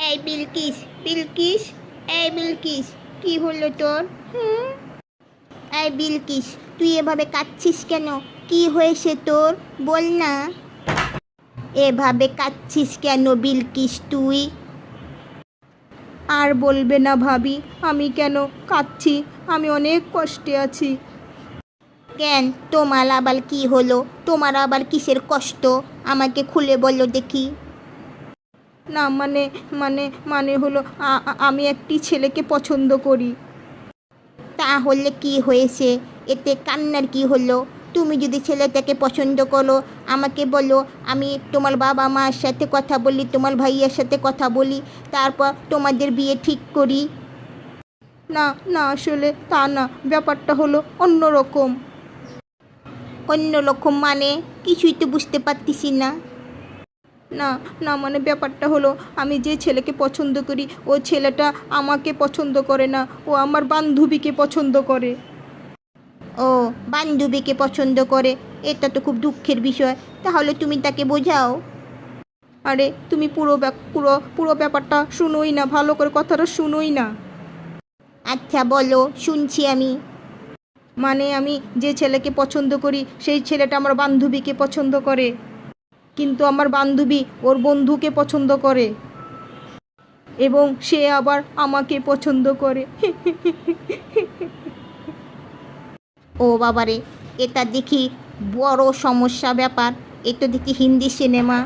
এই বিলকিস, বিলকিস, এই বিলকিস, কি হলো তোর? এই বিলকিস, তুই এভাবে কাঁদছিস কেন? কি হয়েছে তোর, বল না। এভাবে কাঁদছিস কেন বিলকিস তুই? আর বলবে না ভাবি, আমি কেন কাঁদছি, আমি অনেক কষ্টে আছি। কেন, তোমার আবার কি হলো? তোমার আবার কিসের কষ্ট? আমাকে খুলে বলো দেখি। না মানে মানে মানে হলো আমি একটি ছেলেকে পছন্দ করি। তাহলে কি হয়েছে? এতে কান্নার কি হলো? তুমি যদি ছেলেটাকে পছন্দ করো, আমাকে বলো, আমি তোমার বাবা মার সাথে কথা বলি, তোমার ভাইয়ের সাথে কথা বলি, তারপর তোমাদের বিয়ে ঠিক করি। না না, আসলে তা না, ব্যাপারটা হলো অন্যরকম। অন্যরকম মানে? কিছুই তো বুঝতে পারতেছি না। না না মানে ব্যাপারটা হলো, আমি যে ছেলেকে পছন্দ করি ও ছেলেটা আমাকে পছন্দ করে না, ও আমার বান্ধবীকে পছন্দ করে। ও, বান্ধবীকে পছন্দ করে? এটা তো খুব দুঃখের বিষয়। তাহলে তুমি তাকে বোঝাও। আরে তুমি পুরো পুরো ব্যাপারটা শুনোই না, ভালো করে কথাটা শুনোই না। আচ্ছা বলো, শুনছি আমি। মানে আমি যে ছেলেকে পছন্দ করি সেই ছেলেটা আমার বান্ধবীকে পছন্দ করে, কিন্তু আমার বান্ধবী ওর বন্ধুকে পছন্দ করে, এবং সে আবার আমাকে পছন্দ করে। ও বাবারে, এটা দেখি বড় সমস্যা ব্যাপার। এটা দেখি হিন্দি সিনেমা।